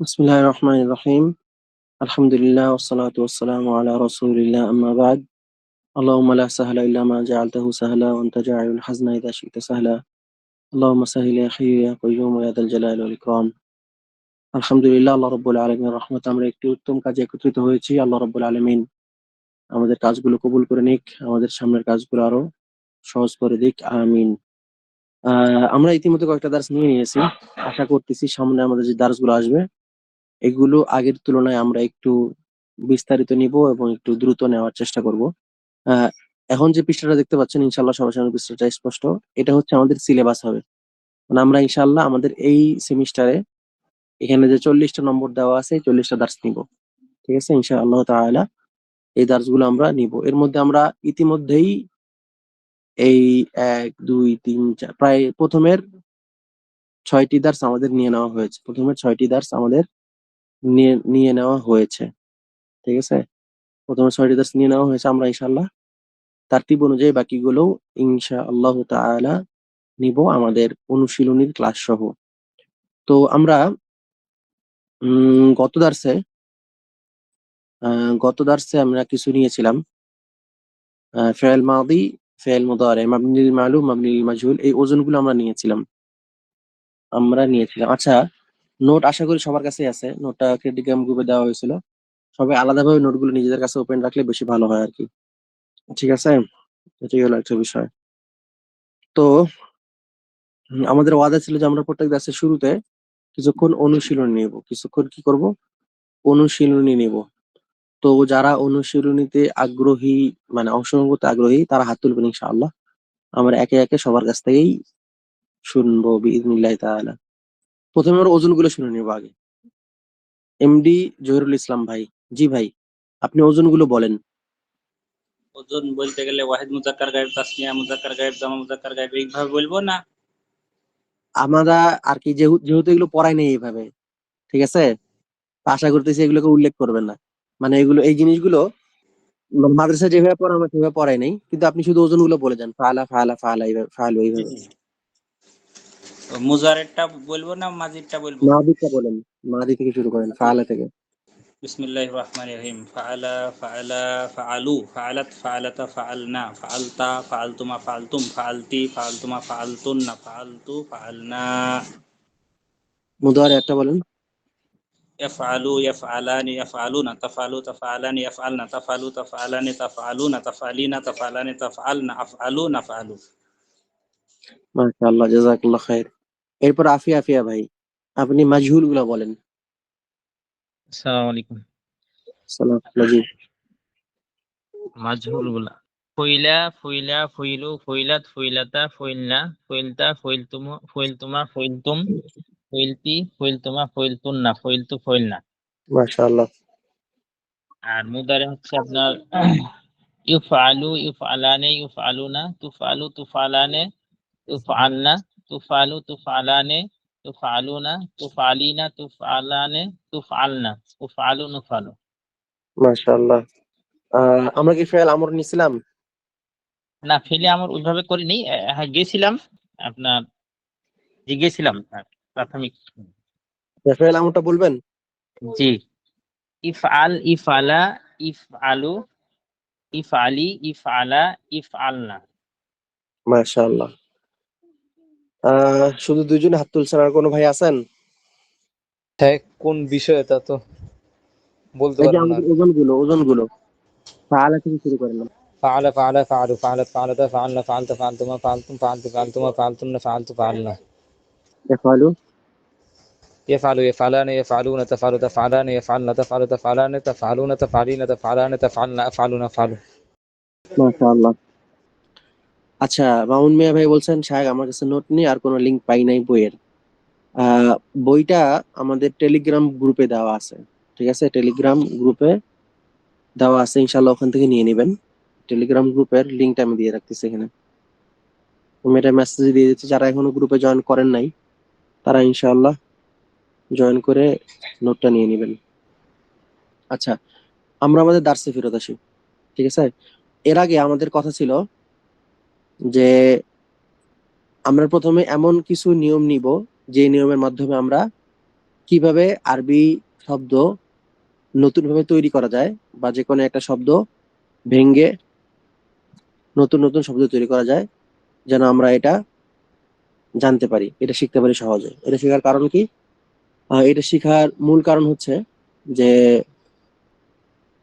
বিসমিল্লাহির রহমানির রহিম। আলহামদুলিল্লাহ ওয়াসসালাতু ওয়াসসালামু আলা রাসূলিল্লাহ আম্মা বা'দ। আল্লাহুম্মা লা সাহলা ইল্লা মা জাআলতাহু সাহলা ওয়া আনতা জাইলুল হাজনা ইযা শি'তা সাহলা। আল্লাহুম্মা সাহ্হিল ইয়া হাইয়্যু ইয়া কাইয়্যুম ইয়া যাল জালালি ওয়াল ইকরাম। আলহামদুলিল্লাহ, আল্লাহ রাব্বুল আলামিনের রহমতে আমরা একটি উত্তম কাজে একত্রিত হয়েছি। আল্লাহ রাব্বুল আলামিন আমাদের কাজগুলো কবুল করে নিক, আমাদের সামনের কাজগুলো আরো সহজ করে দিক। আমিন। আমরা ইতিমধ্যে কয়েকটা দার্স নিয়ে নিয়েছি। আশা করতেছি সামনে আমাদের যে দার্সগুলো আসবে এগুলো আগের তুলনায় আমরা একটু বিস্তারিত নিব এবং একটু দ্রুত নেওয়ার চেষ্টা করব। আহ, এখন যে পৃষ্ঠাটা দেখতে পাচ্ছেন, ইনশাল্লাহ সবার সামনে পৃষ্ঠাটা স্পষ্ট। এটা হচ্ছে আমাদের সিলেবাস হবে। মানে আমরা ইনশাল্লাহ আমাদের এই সেমিস্টারে এখানে যে 40টা নম্বর দেওয়া আছে, এই 40টা দার্স নিব। ঠিক আছে, ইনশাআল্লাহ তাআলা এই দার্স গুলো আমরা নিব। এর মধ্যে আমরা ইতিমধ্যেই এই 1 2 3 4 প্রায় প্রথমের 6টি দার্স আমাদের নিয়ে নেওয়া হয়েছে। প্রথমের 6টি দার্স আমাদের নিয়ে নিয়ে নেওয়া হয়েছে। ঠিক আছে, প্রথমে 6টি দার্স নিয়ে নেওয়া হয়েছে। আমরা ইনশাআল্লাহ তারতিব অনুযায়ী বাকিগুলো ইনশাআল্লাহ তাআলা নিব আমাদের অনুশীলনীর ক্লাস সহ। তো আমরা গত দার্সে আমরা কিছু নিয়েছিলাম। ফেল মাদি, ফেল মুদারে, মাবনি লিল মালুম, মাবনি লিল মাজহুল, এই ওজনগুলো আমরা নিয়েছিলাম। আচ্ছা, নোট আশা করি সবার কাছেই আছে। নোটটা ক্রেডিগ্রাম গ্রুপে দেওয়া হয়েছিল। সবাই আলাদাভাবে নোটগুলো নিজেদের কাছে ওপেন রাখলে বেশি ভালো হয় আর কি। ঠিক আছে, এটাই হলো একটা বিষয়। তো আমাদের ওয়াদা ছিল যে আমরা প্রত্যেক দার্সের শুরুতে কিছুক্ষণ অনুশীলনী নেব, কিছুক্ষণ কি করব, অনুশীলনী নেব। তো যারা অনুশীলনীতে আগ্রহী, মানে অংশগ্রহণ করতে আগ্রহী, তারা হাত তুলবেন ইনশাআল্লাহ। আমরা একে একে সবার কাছ থেকেই শুনবো বিইজনিল্লাহি তাআলা। প্রথমে আমরা ওজনগুলো শুনে নেব আগে। এমডি জহিরুল ইসলাম ভাই। জি ভাই, আপনি ওজনগুলো বলেন। ওজন বলতে গেলে ওয়াহিদ মুজাক্কার গায়েব, তাসনিয়া মুজাক্কার গায়েব, জামা মুজাক্কার গায়েব, এইভাবে বলবো না? আমরা আর কি যেহেতু এগুলো পড়াই নেই এইভাবে, ঠিক আছে, তো আশা করতেছি এগুলোকে উল্লেখ করবেন না। মানে এগুলো, এই জিনিসগুলো মাদ্রাসা যেভাবে পড়া আমরা সেভাবে পড়াই নাই, কিন্তু আপনি শুধু ওজনগুলো বলে যান, ফালা ফালা ফালা এইভাবে, ফালু জি এইভাবে। জি। মুজারেরটা বলবো না মাজিরটা বলবো? মাদিটা বলেন, মাদি থেকে শুরু করেন, ফালা থেকে। বিসমিল্লাহির রহমানির রহিম। ফাআলা, ফাআলা, ফাআলু, ফাআলাত, ফাআলাতা, ফাআলনা, ফাআলতা, ফাআলতুমা, ফাআলতুম, ফাআলতি, ফাআলতুমা, ফাআলতুন্না, ফাআলতু, ফাআলনা। মুদারে একটা বলেন। ইয়াফআলু, ইয়াফআলানি, ইয়াফআলুনা, তাফআলু, তাফআলানি, ইয়াফআলনা, তাফআলু, তাফআলানি, তাফআলুনা, তাফআলিনা, তাফআলানি, তাফআলনা, আফআলু, নাফআলু। মাশাআল্লাহ, জাযাকাল্লাহ খাইর। এরপর আফিয়া, আফিয়া ভাই, আপনি মাজহুল গুলা বলেন। আসসালামু আলাইকুম। সালাম জি। মাজহুল গুলা ফইলা, ফইলা, ফইলু, ফইলাত, ফইলাতা, ফইলনা, ফইলতা, ফইলতুম, ফইলতুমা, ফইলতুম, ফইলতি, ফইলতুমা, ফইলতুন্না, ফইলতু, ফইলনা। মাশাআল্লাহ। আর মুদারে হচ্ছে আপনার ইউফআলু, ইউফআলানে, ইউফআলুনা, তুফআলু, তুফআলানে, তুফআলনা, তুফআলু, তুফআলানে, তুফআলুনা, তুফআলিনা, তুফআলানে, তুফআলনা, তুফআলু, নুফআলু। মাশাআল্লাহ। আমরা কি ফেল আমর নিছিলাম? না, ফেলে আমার ওইভাবে করিনি। হ্যাঁ, গেছিলাম আপনার, গেছিলাম প্রাথমিক। ফেল আমরটা বলবেন? জি। ইফআল, ইফআলা, ইফআলু, ইফআলি, ইফআলা, ইফআলনা। মাশাআল্লাহ। শুধু দুইজনে হাত তুলছেন, আর কোনো ভাই আছেন? হ্যাঁ, কোন বিষয় তা তো বলতে এই যে পারবো না। আমাদের ওজনগুলো ফাআলা থেকে শুরু করেন। ফাআলা, ফাআলা, ফাআলু, ফাআলাত, ফাআলাতা, ফাআলনা, ফাআলতা, ফাআলতুমা, ফাআলতুম, ফাআলতু, ফাআলতুমা, ফাআলতুন্না, ফাআলতু, ফাআলনা। ইফআলু, ইয়াফআলু, ইয়াফআলানি, ইয়াফআলুনা, তাফআলু, তাফআলানি, ইয়াফআলনা, তাফআলু, তাফআলানি, তাফআলুনা, তাফআলিনা, তাফআলানি, তাফআলনা, আফআলু, নাফআলু। মাশাআল্লাহ। আচ্ছা, মামুন মিয়া ভাই বলছেন, সাহেব আমার কাছে নোট নেই, আর কোনো লিংক পাই নাই বইয়ের। বইটা আমাদের টেলিগ্রাম গ্রুপে দেওয়া আছে। ঠিক আছে, টেলিগ্রাম গ্রুপে দেওয়া আছে, ইনশাল্লাহ ওখান থেকে নিয়ে নেবেন। টেলিগ্রাম গ্রুপের লিঙ্কটা আমি দিয়ে রাখতেছি এখানে। আমি এটা মেসেজ দিয়ে দিচ্ছি, যারা এখনো গ্রুপে জয়েন করেন নাই তারা ইনশাআল্লাহ জয়েন করে নোটটা নিয়ে নেবেন। আচ্ছা, আমরা আমাদের দার্সে ফেরত আসি। ঠিক আছে, এর আগে আমাদের কথা ছিল যে আমরা প্রথমে এমন কিছু নিয়ম নিব যে নিয়মের মাধ্যমে আমরা কিভাবে আরবি শব্দ নতুন ভাবে তৈরি করা যায়, বা যে কোনো একটা শব্দ ভেঙ্গে নতুন নতুন শব্দ তৈরি করা যায়, যেন আমরা এটা জানতে পারি, এটা শিখতে পারি সহজে। এটা শেখার কারণ কি? এটা শেখার মূল কারণ হচ্ছে যে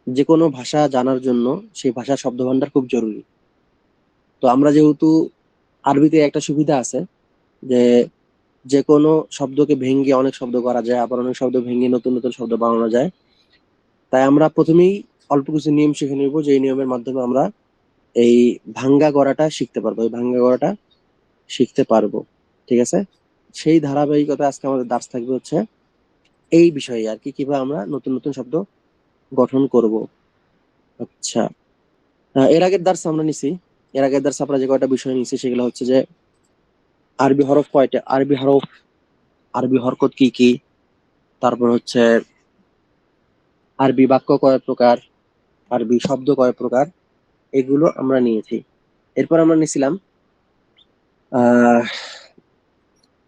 যে কোনো ভাষা জানার জন্য সেই ভাষার শব্দভান্ডার খুব জরুরি। তো আমরা যেহেতু আরবিতে একটা সুবিধা আছে যে যে কোনো শব্দকে ভেঙে অনেক শব্দ করা যায়, আবার অনেক শব্দ ভেঙে নতুন নতুন শব্দ বানানো যায়। তাই আমরা প্রথমেই অল্প কিছু নিয়ম শিখে নিব, যে এই নিয়মের মাধ্যমে আমরা এই ভাঙ্গা গড়াটা শিখতে পারবো, এই ভাঙ্গা গড়াটা শিখতে পারবো। ঠিক আছে? সেই ধারাবাহিকতা আজকে আমাদের দার্স থাকবে হচ্ছে এই বিষয়ে আর কি, কিভাবে আমরা নতুন নতুন শব্দ গঠন করব। আচ্ছা, এর আগের দার্স আমরা নিছি, এর আগের দার্স আমরা যে কয়টা বিষয় নিছি সেগুলো হচ্ছে যে আরবি হরফ কয়টা, আরবি হরফ, আরবি হরকত কি কি, তারপর হচ্ছে আরবি বাক্য কয় প্রকার, আরবি শব্দ কয় প্রকার, এগুলো আমরা নিয়েছি। এরপর আমরা নিয়েছিলাম আহ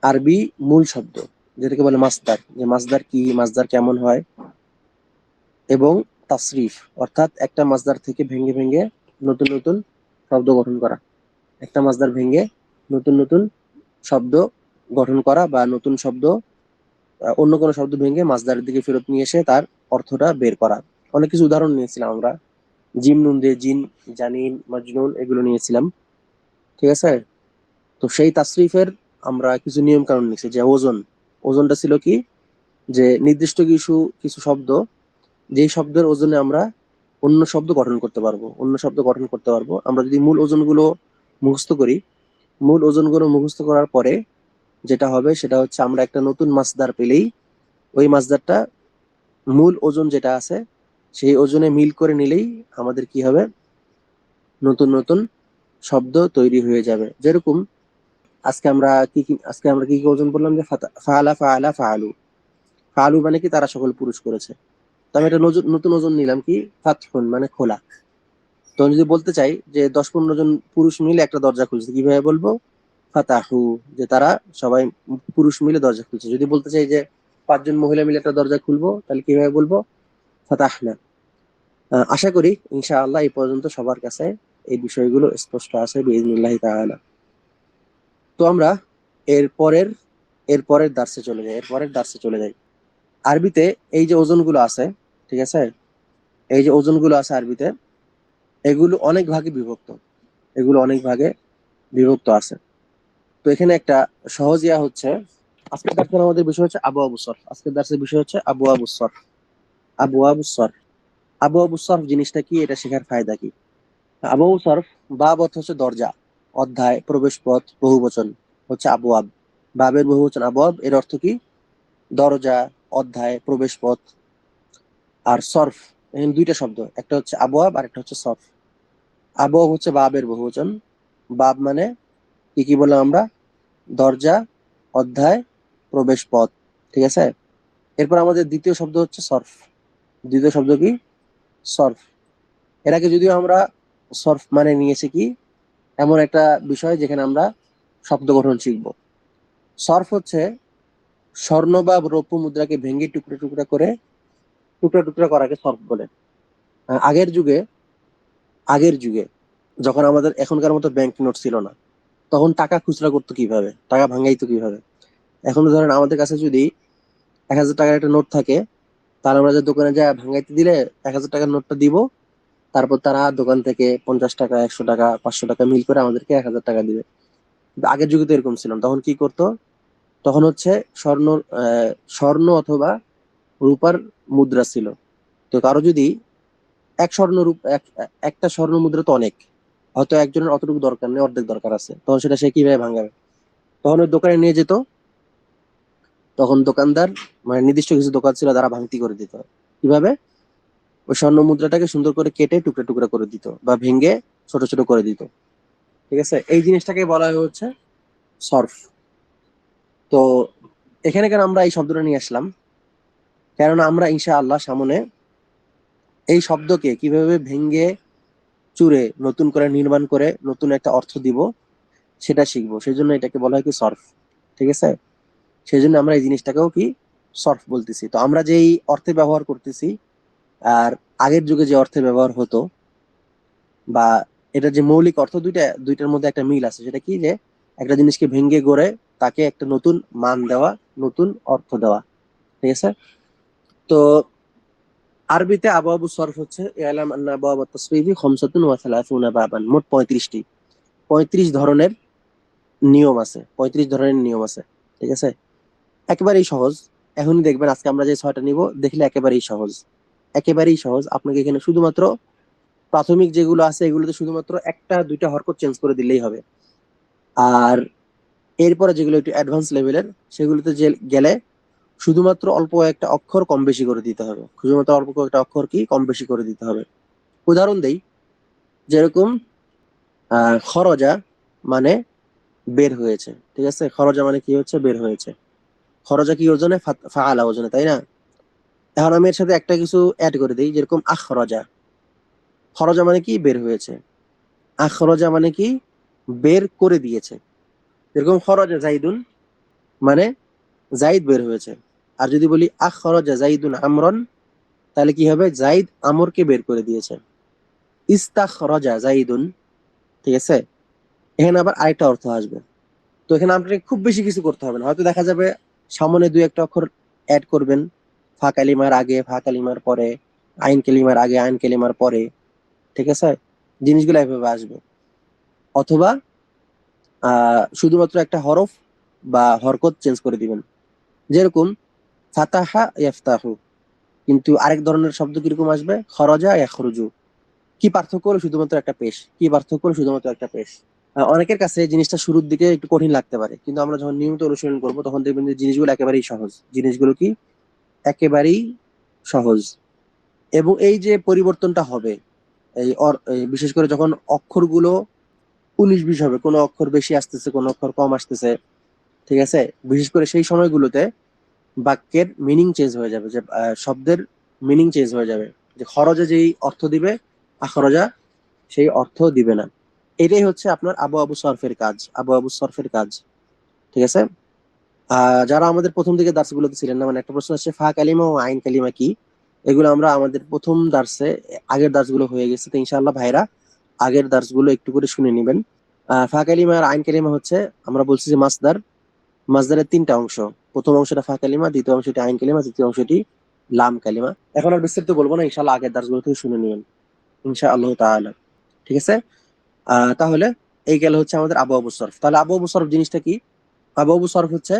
আরবি মূল শব্দ, যেটাকে বলে মাসদার, যে মাসদার কি, মাসদার কেমন হয়, এবং তাসরিফ, অর্থাৎ একটা মাসদার থেকে ভেঙে ভেঙে নতুন নতুন শব্দ গঠন করা, একটা মাসদার ভেঙে নতুন নতুন শব্দ গঠন করা, বা নতুন শব্দ অন্য কোনো শব্দ ভেঙে মাসদারের দিকে ফেরত নিয়ে এসে তার অর্থটা বের করা। অনেক কিছু উদাহরণ নিয়েছিলাম আমরা, জিম নুন দিয়ে জিন, জানিন, মজনুন, এগুলো নিয়েছিলাম। ঠিক আছে? তো সেই তাসরিফের আমরা কিছু নিয়ম কানুন নিয়েছি, যে ওজন, ওজনটা ছিল কি, যে নির্দিষ্ট কিছু কিছু শব্দ, যেই শব্দের ওজনে আমরা অন্য শব্দ গঠন করতে পারবো, অন্য শব্দ গঠন করতে পারবো। আমরা যদি মূল ওজনগুলো মুখস্থ করি, মূল ওজনগুলো মুখস্থ করার পরে যেটা হবে সেটা হচ্ছে আমরা একটা নতুন মাসদার পেলেই ওই মাসদারটা মূল ওজন যেটা আছে সেই ওজনে মিল করে নিলেই আমাদের কি হবে, নতুন নতুন শব্দ তৈরি হয়ে যাবে। যেরকম আজকে আমরা কি কি ওজন বললাম, যে ফাআলা ফাআলা ফাআলু, ফাআলু মানে কি, তারা সকল পুরুষ করেছে। তো আমি একটা নতুন ওজন নিলাম কি, ফাতহুন মানে খোলা। তো আমি যদি বলতে চাই যে 10-15 জন পুরুষ মিলে একটা দরজা খুলছে, কিভাবে বলবো? ফাতাহু, যে তারা সবাই পুরুষ মিলে দরজা খুলছে। যদি বলতে চাই যে 5 জন মহিলা মিলে একটা দরজা খুলবো, তাহলে কিভাবে বলবো? ফাতাহনা। আশা করি ইনশাআল্লাহ এই পর্যন্ত সবার কাছে এই বিষয়গুলো স্পষ্ট আছে বিইজনিল্লাহি তাআলা। তো আমরা এর পরের দার্সে চলে যাই। আরবিতে এই যে ওজনগুলো আছে, ঠিক আছে, এই যে ওজনগুলো আছে আরবিতে, এগুলো অনেক ভাগে বিভক্ত, এগুলো অনেক ভাগে বিভক্ত আছে। তো এখানে একটা সহজ ইয়া হচ্ছে, আজকের দার্সের আমাদের বিষয় হচ্ছে আবু আবু সরফ। আজকের দার্সের বিষয় হচ্ছে আবু আবু সরফ। আবু আবু সরফ, আবু আবু সরফ জিনিসটা কি, এটা শেখার ফায়দা কি? আবু আবু সরফ, বাব অর্থ হচ্ছে দরজা, অধ্যায়, প্রবেশ পথ, বহুবচন হচ্ছে আবওয়াব। বাবের বহুবচন আবওয়াব, এর অর্থ কি? দরজা, অধ্যায়, প্রবেশ পথ। আর সরফ, এখানে দুইটা শব্দ, একটা হচ্ছে আবওয়াব আর একটা হচ্ছে সরফ। আবওয়াব হচ্ছে বাবের বহুবচন, বাব মানে কি কি বললাম আমরা, দরজা, অধ্যায়, প্রবেশ পথ। ঠিক আছে? এরপর আমাদের দ্বিতীয় শব্দ হচ্ছে সরফ। দ্বিতীয় শব্দ কি? সরফ। এর আগে যদিও আমরা সরফ মানে নিয়েছি কি, এমন একটা বিষয় যেখানে আমরা শব্দ গঠন শিখব। সরফ হচ্ছে স্বর্ণ বা রৌপ্য মুদ্রাকে ভেঙে টুকরা টুকরা করাকে সরফ বলে। আগের যুগে যখন আমাদের এখনকার মতো ব্যাংক নোট ছিল না, তখন টাকা খুচরা করতো কিভাবে, টাকা ভাঙাইতো কিভাবে? এখন ধরেন আমাদের কাছে যদি 1000 টাকার একটা নোট থাকে, তার আমরা যে দোকানে যা ভাঙাইতে দিলে 1000 টাকার নোটটা দিব, তারপর তারা দোকান থেকে 50 টাকা, 100 টাকা, 500 টাকা মিল করে আমাদেরকে 1000 টাকা দিবে। কিন্তু আগের যুগে তো এরকম ছিল না। তখন কি করতো? তখন হচ্ছে স্বর্ণ স্বর্ণ অথবা রূপার মুদ্রা ছিল। তো কারো যদি একটা স্বর্ণ মুদ্রা তো অনেক, হয়তো একজনের অতটুকু দরকার নেই, অর্ধেক দরকার আছে, তখন সেটা সে কিভাবে ভাঙাবে? তখন ওই দোকানে নিয়ে যেত, তখন দোকানদার, মানে নির্দিষ্ট কিছু দোকান ছিল তারা ভাঙতি করে দিত। কিভাবে? ওই স্বর্ণ মুদ্রাটাকে সুন্দর করে কেটে টুকরা টুকরা করে দিত, বা ভেঙে ছোট ছোট করে দিত। ঠিক আছে? এই জিনিসটাকে বলা হচ্ছে সরফ। তো এখানে কেন আমরা এই শব্দটা নিয়ে আসলাম? কেননা আমরা ইনশাআল্লাহ সামনে এই শব্দকে কিভাবে ভেঙে চুরে নতুন করে নির্মাণ করে নতুন একটা অর্থ দিব সেটা শিখবো। সেই জন্য এটাকে বলা হয় কি সরফ। ঠিক আছে? সেই জন্য আমরা এই জিনিসটাকেও কি সরফ বলতেছি। তো আমরা যেই অর্থে ব্যবহার করতেছি আর আগের যুগে যে অর্থে ব্যবহার হতো, বা এটা যে মৌলিক অর্থ, দুইটার মধ্যে একটা মিল আছে। সেটা কি, যে একটা জিনিসকে ভেঙে গড়ে তাকে একটা নতুন মান দেওয়া, নতুন অর্থ দেওয়া। ঠিক আছে? তো আরবিতে আবওয়াবু সরফ হচ্ছে ইআলাম আন্না আবওয়াবাত তাসরিফি খামসাতুন ওয়া সালাসুনা বাবান, মোট 35টি। 35 ধরনের নিয়ম আছে, 35 ধরনের নিয়ম আছে। ঠিক আছে? একেবারেই সহজ। এখনই দেখবেন আজকে আমরা যে 6টা নিব, দেখলে একেবারেই সহজ, একেবারেই সহজ। আপনাকে এখানে শুধুমাত্র প্রাথমিক যেগুলো আছে এগুলোতে শুধুমাত্র একটা দুইটা হরকত চেঞ্জ করে দিলেই হবে। আর এরপরে যেগুলো একটু অ্যাডভান্স লেভেলের, সেগুলোতে যে গেলে শুধুমাত্র অল্প একটা অক্ষর কম বেশি করে দিতে হবে, শুধুমাত্র অল্প একটা অক্ষর কি কম বেশি করে দিতে হবে। উদাহরণ দেই, যেরকম খরজা মানে বের হয়েছে। ঠিক আছে? খরজা মানে কি হচ্ছে, বের হয়েছে। খরজা কি ওজনে, ফাআলা ওজনে, তাই না? এখন আমি এর সাথে একটা কিছু অ্যাড করে দিই, যেরকম আখরজা। খরজা মানে কি, বের হয়েছে। আখরজা মানে কি, বের করে দিয়েছে। যেরকম খরজা জাইদুন মানে জাইদ বের হয়েছে। আর যদি বলি আখরজা জাইদুন আমরন, তাহলে কি হবে, জাইদ আমরকে বের করে দিয়েছে। ইস্তাখরজা জাইদুন। ঠিক আছে? এখানে আবার আরেকটা অর্থ আসবে। তো এখানে আপনাকে খুব বেশি কিছু করতে হবে না, হয়তো দেখা যাবে সামনে দুই একটা অক্ষর অ্যাড করবেন, ফা কালিমার আগে, ফা কালিমার পরে, আইন কালিমার আগে, আইন কালিমার পরে। ঠিক আছে? জিনিসগুলো এভাবে আসবে। অথবা শুধুমাত্র একটা হরফ বা হরকত চেঞ্জ করে দিবেন, যেরকম ফাতাহা ইয়াফতাহু। কিন্তু আরেক ধরনের শব্দ কিরকম আসবে, খরজা ইয়াখরুজু। কি পার্থক্য হলো, শুধুমাত্র একটা পেশ। কি পার্থক্য হলো, শুধুমাত্র একটা পেশ। অনেকের কাছে এই জিনিসটা শুরুর দিকে একটু কঠিন লাগতে পারে, কিন্তু আমরা যখন নিয়মিত অনুশীলন করবো তখন দেখবেন যে জিনিসগুলো একেবারেই সহজ। জিনিসগুলো কি একেবারেই সহজ। এবং এই যে পরিবর্তনটা হবে, এই বিশেষ করে যখন অক্ষরগুলো 19-20 হবে, কোনো অক্ষর বেশি আসতেছে, কোনো অক্ষর কম আসতেছে। ঠিক আছে? বিশেষ করে সেই সময়গুলোতে বাক্যের মিনিং চেঞ্জ হয়ে যাবে, যে শব্দের মিনিং চেঞ্জ হয়ে যাবে। যে খরজা যেই অর্থ দিবে, আখরজা সেই অর্থ দিবে না। এটাই হচ্ছে আপনার আবু আবু সরফের কাজ, আবু আবু সরফের কাজ। ঠিক আছে? যারা আমাদের প্রথম দিকে দার্সগুলোতে ছিলেন না, মানে একটা প্রশ্ন আসছে ফা কালিমা ও আইন কালিমা কি, এগুলো আমরা আমাদের প্রথম দার্সে, আগের দার্সগুলো হয়ে গেছে। তো ইনশাআল্লাহ ভাইরা আগের দার্সগুলো একটু করে শুনে নেবেন। ফা কালিমা আর আইন কালিমা হচ্ছে, আমরা বলছি যে মাসদার। মাসদারের 3টা অংশ। প্রথম অংশটা ফা কালিমা, দ্বিতীয় অংশটি আইন কালিমা, তৃতীয় অংশটি লাম কালিমা। এখন আর বিস্তারিত বলবো না, ইনশাআল্লাহ আগের দার্সগুলো থেকে শুনে নেবেন ইনশাআল্লাহ তাআলা। ঠিক আছে? তাহলে এই গেল হচ্ছে আমাদের আবু আবু সরফ। তাহলে আবু আবু সরফ জিনিসটা কি? আবু আবু সরফ হচ্ছে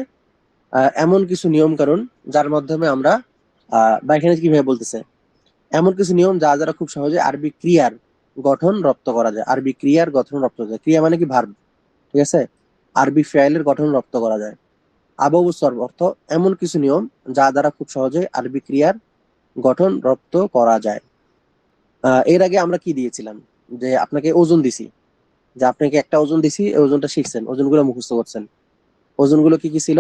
এমন কিছু নিয়ম কানুন যার মাধ্যমে আমরা, বা এখানে কিভাবে বলতেছে, এমন কিছু নিয়ম যা দ্বারা খুব সহজে আরবি ক্রিয়ার গঠন রপ্ত করা যায়। আরবি ক্রিয়ার গঠন রপ্ত করা যায়। ক্রিয়া মানে কি, ভার্ব। ঠিক আছে? আরবি ফেইলের গঠন রপ্ত করা যায়। আবু আবু সরফ অর্থ এমন কিছু নিয়ম যা দ্বারা খুব সহজে আরবি ক্রিয়ার গঠন রপ্ত করা যায়। এর আগে আমরা কি দিয়েছিলাম, যে আপনাকে ওজন দিছি, যে আপনাকে একটা ওজন দিছি, এই ওজনটা শিখছেন, ওজনগুলো মুখস্থ করছেন। ওজনগুলো কি কি ছিল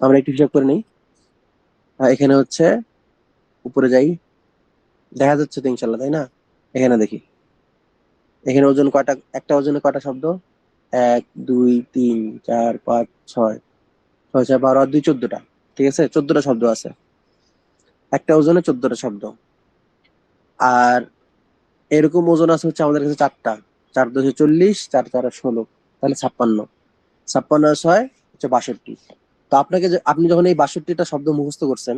আমরা একটু হিসাব করে নিই। এখানে হচ্ছে, উপরে যাই, দেখা যাচ্ছে তো ইনশাল্লাহ, তাই না? এখানে দেখি, এখানে ওজন কয়টা, একটা ওজনে কয়টা শব্দ, 1 2 3 4 5 6, 6 6 12 আর 2 14টা। ঠিক আছে? 14টা শব্দ আছে, একটা ওজনে 14টা শব্দ। আর এরকম ওজন আছে হচ্ছে আমাদের কাছে 4টা। 4 2 40, 4 4 16, তাহলে 56। 56 আর 6 হচ্ছে 62। তো আপনি যখন এই 62টা শব্দ মুখস্থ করছেন,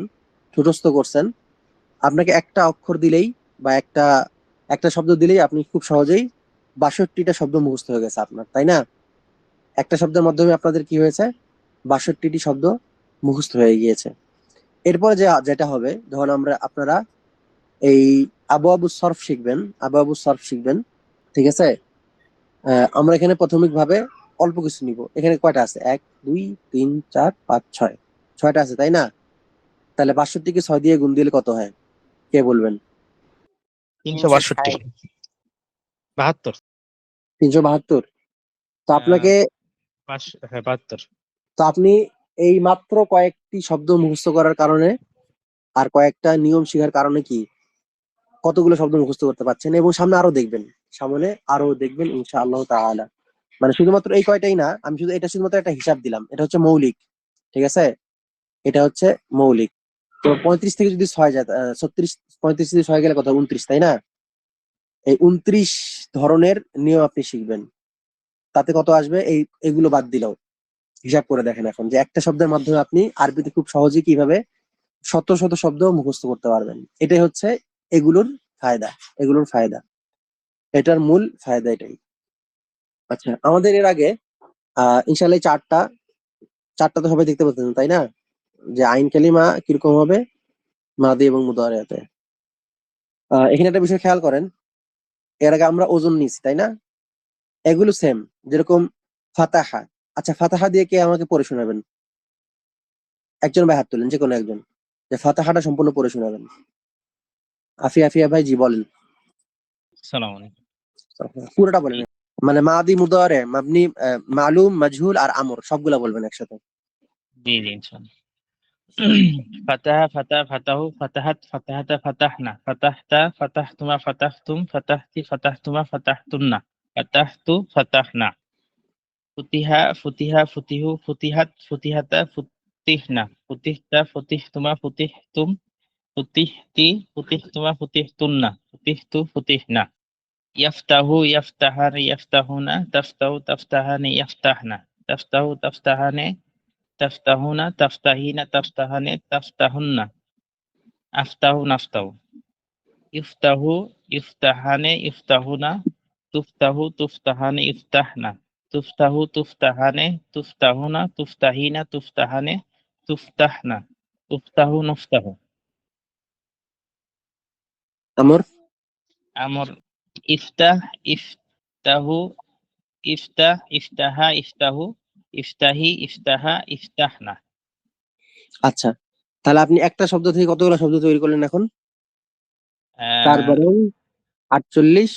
ঠোঁটস্থ করছেন, আপনাকে একটা অক্ষর দিলেই, বা একটা একটা শব্দ দিলেই আপনি খুব সহজেই 62টা শব্দ মুখস্থ হয়ে গেছে আপনার, তাই না? একটা শব্দের মাধ্যমে আপনাদের কি হয়েছে, 62টি শব্দ মুখস্থ হয়ে গিয়েছে। এরপরে যেটা হবে, যখন আপনারা এই আবু আবু সরফ শিখবেন, আবু আবু সরফ শিখবেন। ঠিক আছে? আমরা এখানে প্রাথমিক ভাবে অল্প কিছু নিব। এখানে কয়টা আছে, 1 2 3 4 5 6, 6টা আছে, তাই না? তাহলে 62কে 6 দিয়ে গুণ দিলে কত হয়, কে বলবেন? 362 72 372। তো আপনাকে, 72 তো আপনি এই মাত্র কয়েকটি শব্দ মুখস্থ করার কারণে আর কয়েকটা নিয়ম শেখার কারণে কি কতগুলো শব্দ মুখস্থ করতে পারছেন, এবং সামনে আরো দেখবেন, সামনে আরো দেখবেন ইনশাআল্লাহ তাআলা। মানে শুধুমাত্র এই কয়টাই না, আমি শুধু এটা শুধুমাত্র একটা হিসাব দিলাম, এটা হচ্ছে মৌলিক। ঠিক আছে? এটা হচ্ছে মৌলিক। তো 35 থেকে যদি 6 যায় 36, 35 থেকে 6 গেলে কত? 29, তাই না? এই 29 ধরনের নিয়ম আপনি শিখবেন। তাতে কত আসবে? এগুলো বাদ দিলেও হিসাব করে দেখেন এখন যে একটা শব্দের মাধ্যমে আপনি আরবিতে খুব সহজেই কিভাবে শত শত শব্দ মুখস্থ করতে পারবেন। এটাই হচ্ছে এগুলোর ফায়দা, এগুলোর ফায়দা, এটার মূল ফায়দা এটাই। আচ্ছা, আমাদের এর আগে ইনশাআল্লাহ এই চারটা তো সবাই দেখতে পাচ্ছেন, তাই না? যে আইন কালিমা কিরকম হবে মাদি এবং মুদারিয়াতে। এখানে একটা বিষয় খেয়াল করেন, এর আগে আমরা ওজন নিয়েছি, তাই না? এগুলো সেম, যেরকম ফাতাহা। আচ্ছা, ফাতাহা দিয়ে কে আমাকে পড়ে শোনাবেন? একজন ভাই হাত তুলেন, যে কোনো একজন, যে ফাতাহাটা সম্পূর্ণ পড়ে শোনাবেন। আফিয়া ভাই, জি বলেন। আসসালামু আলাইকুম। পুরোটা বলেন, মানে মাদি, মুদারে, মাবনি, মালুম, মাজহুল আর আমর সবগুলা বলবেন একসাথে। জি জি ইনশাআল্লাহ। ফাতাহা, ফাতাহ, ফাতাহু, ফাতাহাত, ফাতাহাতা, ফাতাহনা, ফাতাহতা, ফাতাহতুমা, ফাতাহতুম, ফাতাহতি, ফাতাহতুমা, ফাতাহতুন্না, ফাতাহতু, ফাতাহনা। ফুতিহা, ফুতিহা, ফুতিহু, ফুতিহাত, ফুতিহাতা, ফুতিহনা, ফুতিহতা, ফুতিহতুমা, ফুতিহতুম, ফুতিহতি, ফুতিহতুমা, ফুতিহতুন্না, ফুতিহতু, ফুতিহনা। ইয়াফতাহু, ইয়াফতাহান, ইয়াফতাহুনা, তাফতাহু, তাফতাহানি, ইয়াফতাহনা, তাফতাহু, তাফতাহানে, তাফতাহুনা, তাফতাহিনা, তাফতাহানে, তাফতাহুন্না, আফতাহু, নাফতাহু। ইফতাহু, ইফতাহানে, ইফতাহুনা, তুফতাহু, তুফতাহানে, ইফতাহনা, তুফতাহু, তুফতাহানে, তুফতাহুনা, তুফতাহিনা, তুফতাহানে, তুফতাহনা, তুফতাহু, নুফতাহু। আমর, আমর, ইফতাহ, ইফতাহু, ইফতাহ, ইফতাহা, ইফতাহু, ইফতাহি, ইফতাহা, ইফতাহনা। আচ্ছা, তাহলে আপনি একটা শব্দ থেকে কতগুলো শব্দ তৈরি করলেন এখন? আহ, তারপরে 48,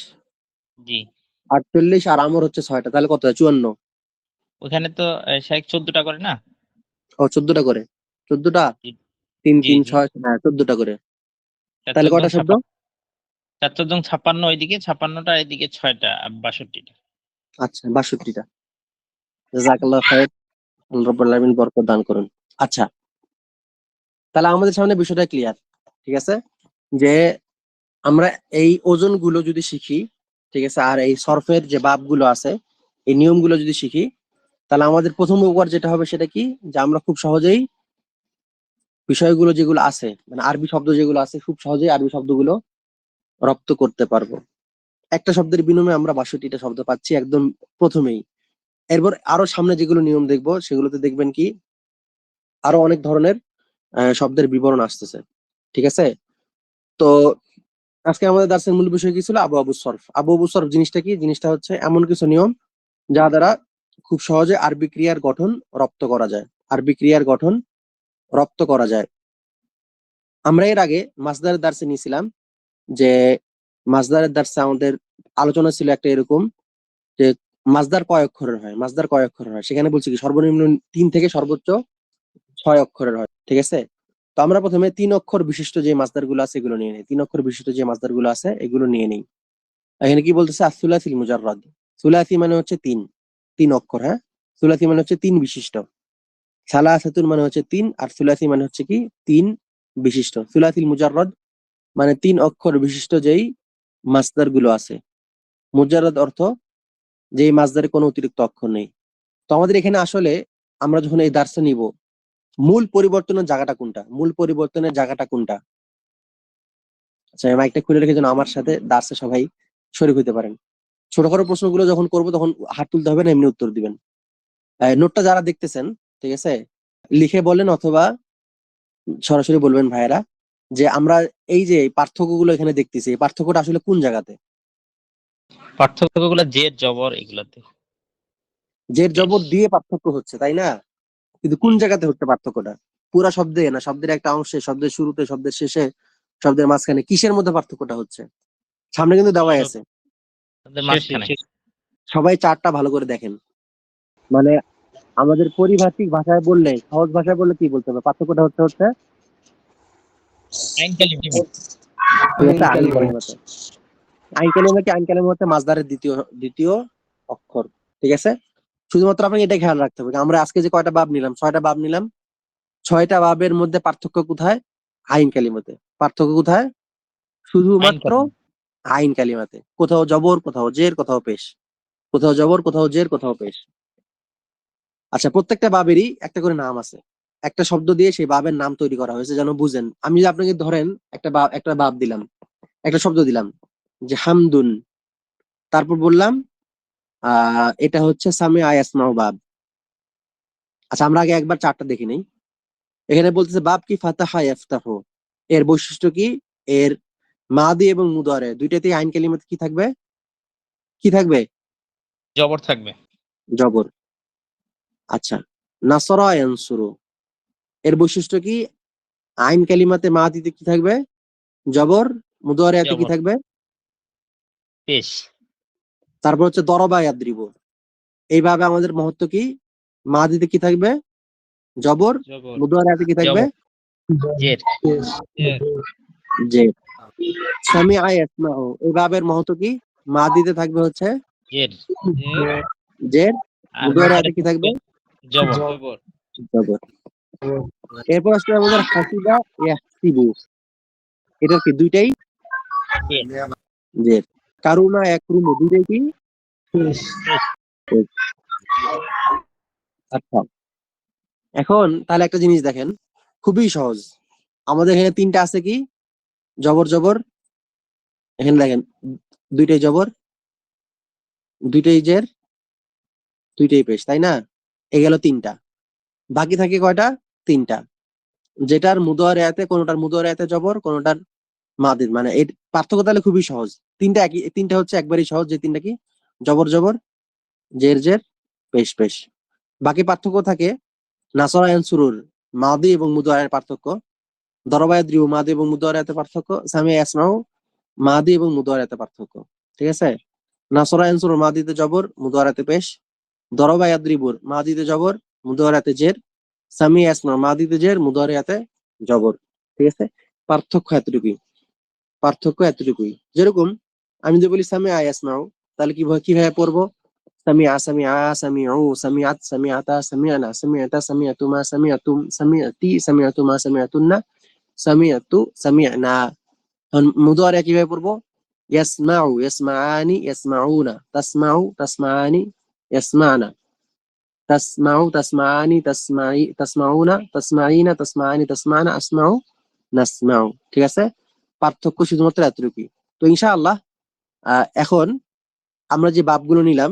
জি, 48 আর আমর হচ্ছে 6টা, তাহলে কত হয়? 54। ওখানে তো শেখ 14টা করে না? ও 14টা করে, 14টা, জি 3 জি 3 জি। 6, হ্যাঁ 14টা করে। চার তাহলে চোদ্দ কয়টা শব্দ? 56, 4 4 56 ওইদিকে, 56টা এদিকে, 6টা, 62টা। আচ্ছা, 62টা। জাযাকাল্লাহ খায়ের, আল্লাহ রাব্বুল আলামিন বরকত দান করুন। আচ্ছা, তাহলে আমাদের সামনে বিষয়টা ক্লিয়ার, ঠিক আছে? যে আমরা এই ওজনগুলো যদি শিখি, ঠিক আছে, আর এই সরফের যে বাবগুলো আছে, এই নিয়মগুলো যদি শিখি, তাহলে আমাদের প্রথম উপকার যেটা হবে সেটা কি, যে আমরা খুব সহজেই বিষয়গুলো যেগুলো আছে, মানে আরবি শব্দ যেগুলো আছে, খুব সহজেই আরবি শব্দগুলো রপ্ত করতে পারবো। একটা শব্দের বিনিময়ে আমরা 62টা শব্দ পাচ্ছি একদম প্রথমেই। এরপর আরো সামনে যেগুলো নিয়ম দেখবো সেগুলোতে দেখবেন কি আরো অনেক ধরনের শব্দের বিবরণ আসতেছে, ঠিক আছে? তো আজকে আমাদের দার্সের মূল বিষয় কি ছিল? আবু আবু সরফ। আবু আবু সরফ জিনিসটা কি? জিনিসটা হচ্ছে এমন কিছু নিয়ম যা দ্বারা খুব সহজে আরবি ক্রিয়ার গঠন রপ্ত করা যায়, আরবি ক্রিয়ার গঠন রপ্ত করা যায়। আমরা এর আগে মাসদারের দার্সে নিয়েছিলাম যে মাসদারের দার্সে আমাদের আলোচনা ছিল একটা এরকম, যে মাসদার কয় অক্ষরের হয়, মাসদার কয় অক্ষরের হয়। সেখানে বলছি কি সর্বনিম্ন 3 থেকে সর্বোচ্চ 6 অক্ষরের হয়, ঠিক আছে? তো আমরা প্রথমে 3 অক্ষর বিশিষ্ট যে মাসদার গুলো আছে এগুলো নিয়ে নিই। 3 অক্ষর বিশিষ্ট যে মাসদার গুলো আছে এগুলো নিয়ে নিই। এখানে কি বলতেছে? আসুলাসিল মুজাররাদ। সুলাসি মানে হচ্ছে 3 অক্ষর, হ্যাঁ। সুলাসি মানে হচ্ছে 3 বিশিষ্ট। সালাসাতুন মানে হচ্ছে 3, আর সুলাসি মানে হচ্ছে কি 3 বিশিষ্ট। সুলাসিল মুজাররাদ মানে 3 অক্ষর বিশিষ্ট যেই মাসদার গুলো আছে। মুজাররাদ অর্থ যেই মাসদারে কোনো অতিরিক্ত অক্ষর নেই। তো আমাদের এখানে আসলে আমরা যখন এই দার্সে নিব, মূল পরিবর্তনের জায়গাটা কোনটা? মূল পরিবর্তনের জায়গাটা কোনটা? আচ্ছা, মাইকটা খুলে রেখে যেন আমার সাথে দার্সে সবাই শরীক হইতে পারেন। ছোটখাটো প্রশ্নগুলো যখন করবো তখন হাত তুলতে হবে না, এমনি উত্তর দিবেন। নোটটা যারা দেখতেছেন, ঠিক আছে, লিখে বলেন অথবা সরাসরি বলবেন ভাইয়েরা, যে আমরা এই যে পার্থক্যগুলো এখানে দেখতেছি, এই পার্থক্যটা আসলে কোন জায়গাতে? পার্থক্যগুলো জের জবর এগুলাতে। জের বেশ। জবর দিয়ে পার্থক্য হচ্ছে, তাই না? কিন্তু কোন জায়গাতে হচ্ছে পার্থক্যটা? পুরা শব্দে না, শব্দের একটা অংশে, শব্দের শুরুতে, শব্দের শেষে, শব্দের মাঝখানে, কিসের মধ্যে পার্থক্যটা হচ্ছে? সামনে কিন্তু দেওয়াই আছে, শব্দের মাঝখানে। সবাই চার্টটা ভালো করে দেখেন। মানে আমাদের পরিভাষিক ভাষায় বললে, সহজ ভাষায় বললে কি বলতে হবে? পার্থক্যটা হচ্ছে হচ্ছে আইন কালিমা। ঠিক আছে, আইন কালিমাতে। আইন কালিমা কি? আইন কালিমা হচ্ছে মাসদারের দ্বিতীয় অক্ষর, ঠিক আছে? শুধুমাত্র আপনাকে এটা খেয়াল রাখতে হবে। আমরা আজকে যে কয়টা বাব নিলাম, 6টা বাব নিলাম, 6টা বাবের মধ্যে পার্থক্য কোথায়? আইন কালিমাতে। পার্থক্য কোথায়? শুধুমাত্র আইন কালিমাতে। কোথাও জবর, কোথাও জের, কোথাও পেশ। কোথাও জবর, কোথাও জের, কোথাও পেশ। আচ্ছা, প্রত্যেকটা বাবেরই একটা করে নাম আছে। একটা শব্দ দিয়ে সেই বাবের নাম তৈরি করা হয়েছে, যেন বুঝেন। আমি যদি আপনাকে ধরেন একটা বাব দিলাম, একটা শব্দ দিলাম যে হামদুন, তারপর বললাম এটা হচ্ছে সামিআ ইয়াসমাউ বাব। আচ্ছা, আমরা আগে একবার চারটা দেখে নেই। এখানে বলতেছে বাব কি ফাতাহা ইয়াফতাহু, এর বৈশিষ্ট্য কি? এর মাদি এবং মুদারে দুইটাতেই আইন কালিমাতে কি থাকবে? কি থাকবে? জবর থাকবে। জবর। আচ্ছা, নাসরা ইয়ানসুরু, এর বৈশিষ্ট্য কি? আইন কালিমাতে মাদিতে কি থাকবে? জবর। মুদারিয়াতে কি জবর। থাকবে? পেশ। তারপর হচ্ছে দরবা ইয়াদরিবু, এইভাবে আমাদের মহত্ব কি? মাদিতে কি থাকবে? জবর। জবর। মুদারিয়াতে কি থাকবে? জবর। জের। জের। সামিআ ইয়াসমাউ, এই ভাবের মহত্ব কি? মাদিতে থাকবে হচ্ছে জের। জের। আর মুদারিয়াতে কি থাকবে? জবর। জবর। এরপর আসলে আমাদের হাসিবা ইয়াহসিবু, এটা কি? দুইটাই জের। কারুনা ইয়াকরুমু, দুইটাই কি? আচ্ছা, এখন তাহলে একটা জিনিস দেখেন, খুবই সহজ। আমাদের এখানে তিনটা আছে কি? জবর জবর। এখানে দেখেন দুইটাই জবর, দুইটাই জের, দুইটাই পেশ, তাই না? এ গেল তিনটা। বাকি থাকে কয়টা? তিনটা। যেটার মুদারিয়াতে, কোনটার মুদারিয়াতে জবর, কোনটার মাদির, মানে এর পার্থক্য তাহলে খুবই সহজ। তিনটা একই, তিনটা হচ্ছে একবারই সহজ। যে তিনটা কি? জবর জবর, জের জের, পেশ পেশ। বাকি পার্থক্য থাকে নাসরা ইয়ানসুরুর মাদি এবং মুদারিয়ার পার্থক্য, দরবা ইয়াদরিবু মাদি এবং মুদারিয়াতে পার্থক্য, সামিআ ইয়াসমাউ মাদি এবং মুদারিয়াতে পার্থক্য। ঠিক আছে? নাসরা ইয়ানসুরুর মাদিতে জবর, মুদারিয়াতে পেশ। দরবা ইয়াদরিবুর মাদিতে জবর, মুদারিয়াতে জের। সামিআ ইয়াসমাউ মাদিতে জের, মুদারিয়াতে জবর। ঠিক আছে? পার্থক্য এতটুকুই। পার্থক্য এতটুকুই। যেরকম আমি যদি বলি সামিআ ইয়াসমাউ, তাহলে কিভাবে পড়বো? সামিআ, সামিআ, সামিউ, সামিআত, সামিআতা, সামিআনা, সামিআতা, সামিআতুমা, সামিআতুম, সামিআতি, সামিআতুমা, সামিআতুন্না, সামিআতু, সামিআনা। মুদারিয়া কিভাবে পড়বো? ইয়াসমাউ, ইয়াসমাআনি, ইয়াসমাউনা, তাসমাউ, তাসমাআনি, ইয়াসমানা, তাসমাউ, তাসমাআনি, তাসমাউনা, তাসমাইনা, তাসমাআনি, তাসমানা, আসমাউ, নাসমাউ। ঠিক আছে? পার্থক্য শুধুমাত্র এতটুকুই। তো ইনশাআল্লাহ এখন আমরা যে বাবগুলো নিলাম,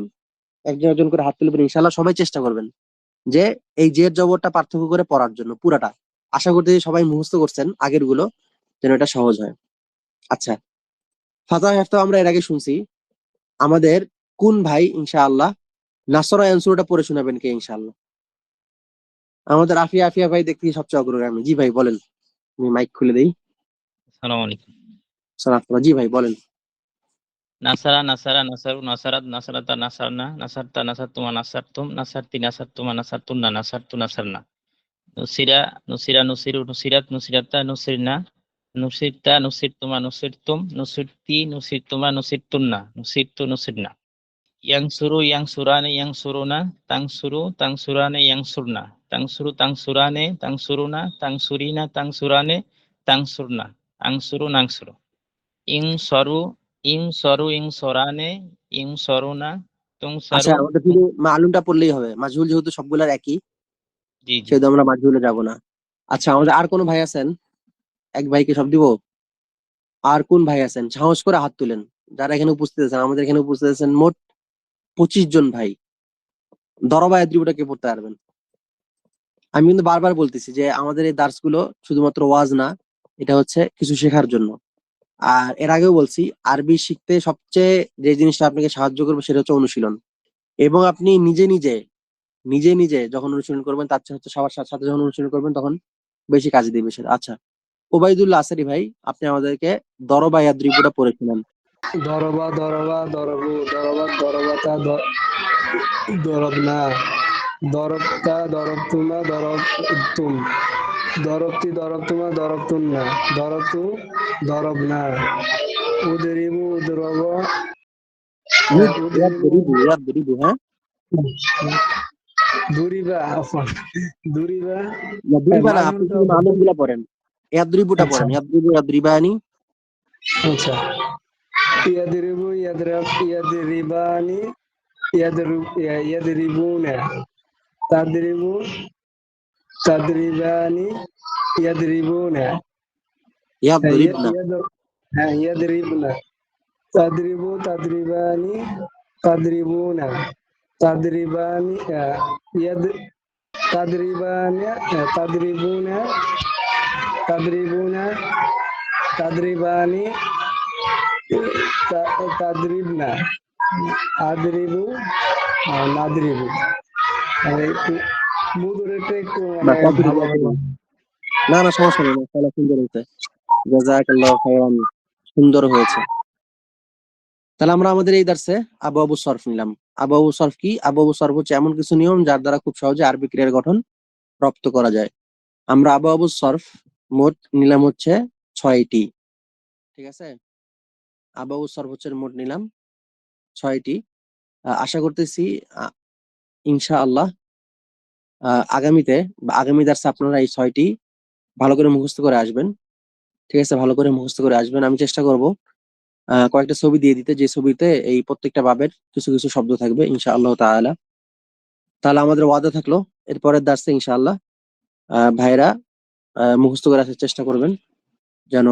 একজন একজন করে হাত তুলবেন। ইনশাআল্লাহ সবাই চেষ্টা করবেন যে এই জের জবরটা পার্থক্য করে পড়ার জন্য পুরাটা। আশা করতে সবাই মুখস্থ করছেন আগের গুলো, যেন এটা সহজ হয়। আচ্ছা, ফাতাহ হেফতা আমরা এর আগে শুনছি। আমাদের কোন ভাই ইনশাআল্লাহ নাসরা ইয়ানসুরটা পড়ে শোনাবেন কে ইনশাআল্লাহ? আমাদের আফিয়া ভাই দেখতে সবচেয়ে অগ্রগামী। জি ভাই বলেন, আমি মাইক খুলে দেই। আসসালামু আলাইকুম। সালাম। জি ভাই বলেন। নাসারা, নাসারা, নাসারু, নাসারাত, নাসারাতা, নাসারনা, নাসারতা, নাসারতুমা, নাসারতুম, নাসারতি, নাসারতুমা, নাসারতুন্না, নাসারতু, নাসারনা। নুসিরা, নুসিরা, নুসিরু, নুসিরাত, নুসিরাতা, নুসিরনা, নুসিরতা, নুসিরতুমা, নুসিরতুম, নুসিরতি, নুসিরতুমা, নুসিরতুন্না, নুসিরতু, নুসিরনা। ইয়াংসুরু, ইয়াংসুরানে, ইয়াংসুরুনা, তাংসুরু, তাংসুরানে, ইয়াংসুরনা, তাংসুরু, তাংসুরানে, তাংসুরুনা, তাংসুরিনা, তাংসুরানে, তাংসুরনা, আংসুরু, নাংসুরু। ইংসরু, ইংসরু, ইংসরানে, ইংসরুনা, আচ্ছা, তুংসারু। আমাদের শুধু মালুমটা পড়লেই হবে। মাজহুল যেহেতু সবগুলার একই, জি জি। সেহেতু আমরা মাজহুলে যাব না। আচ্ছা, আমাদের আর কোন ভাই আছেন? এক ভাইকে সব দিব? আর কোন ভাই আছেন? সাহস করে হাত তুলেন যারা এখানে উপস্থিত আছেন। আমাদের এখানে উপস্থিত আছেন মোট 25 জন ভাই। দরবা ইয়াদরিবুটাকে পড়তে পারবেন? আমি কিন্তু বারবার বলতেছি যে আমাদের এই দার্স গুলো শুধুমাত্র ওয়াজ না, এটা হচ্ছে কিছু শেখার জন্য। আর এর আগেও বলছি, আরবি শিখতে সবচেয়ে যে জিনিসটা আপনাকে সাহায্য করবে সেটা হচ্ছে অনুশীলন। এবং আপনি নিজে নিজে যখন অনুশীলন করবেন, তার চেয়ে হচ্ছে সবার সাথে যখন অনুশীলন করবেন, তখন বেশি কাজে দিবে সেটা। আচ্ছা, ওবাইদুল্লাহ আসারি ভাই, আপনি আমাদেরকে দরবা ইয়াদরিবুটা পড়েছিলেন। দরবা, দরবা, দরবু, দরবা, দরবাতা, দরবনা, দরবতা, দরবতুমা, দরবতুম, দরবতি, দরবতুমা, দরবতুন্না, দরবতু, দরবনা, উদরিবু, উদরব, উদরিবু, ইয়াদরিবু, হ্যাঁ। দুরিবা আফন দুরিবা না দুরিবা না, আপনি মামুনটা শুধু মামুন গুলা পড়েন, ইয়াদ্রিবুটা আচ্ছা পড়েন, ইয়াদ্রিবু ইয়াদ্রিবানি। আচ্ছা ইয়াদরিবু ইয়াদরিবানি ইয়াদরিবুনা তাদরিবু তাদরিবানি ইয়াদরিবুনা ইয়াদ্রিবনা। হ্যাঁ ইয়াদরিবনা তাদরিবু তাদরিবানি তাদরিবুনা তাদরিবানি ইয়াদ তাদরিবানি তাদরিবুনা তাদরিবুনা তাদরিবানি তাদরিবনা আদরিবু নাদরিবু একটু মুদুরেটা একটু না মানে তাদরিবু, ভালো হলো না না সমস্যা নেই, মাশাআল্লাহ সুন্দর হয়েছে, জাযাকাল্লাহু খাইরান, সুন্দর হয়েছে। তাহলে আমরা আমাদের এই দার্সে আবু আবু সরফ নিলাম। আবু আবু সরফ কি? আবু আবু সরফ হচ্ছে এমন কিছু নিয়ম যার দ্বারা খুব সহজে আরবি ক্রিয়ার গঠন রপ্ত করা যায়। আমরা আবু আবু সরফ মোট নিলাম হচ্ছে 6টি, ঠিক আছে? আবু আবু সরফ হচ্ছে মোট নিলাম 6টি। আশা করতেছি ইনশাআল্লাহ আগামীতে বা আগামী দার্সে আপনারা এই 6টি ভালো করে মুখস্থ করে আসবেন, ঠিক আছে? ভালো করে মুখস্থ করে আসবেন। আমি চেষ্টা করব কয়েকটা ছবি দিয়ে দিতে, যে ছবিতে এই প্রত্যেকটা বাবের কিছু কিছু শব্দ থাকবে ইনশাআল্লাহ তাআলা। তাহলে আমাদের ওয়াদা থাকলো এরপরের দার্সে ইনশাআল্লাহ ভাইরা মুখস্থ করে আসার চেষ্টা করবেন, যেন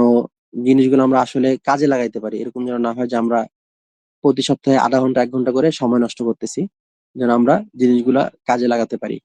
জিনিসগুলো আমরা আসলে কাজে লাগাইতে পারি। এরকম যেন না হয় যে আমরা প্রতি সপ্তাহে আধা ঘন্টা 1 ঘন্টা করে সময় নষ্ট করতেছি, যেন আমরা জিনিসগুলা কাজে লাগাতে পারি।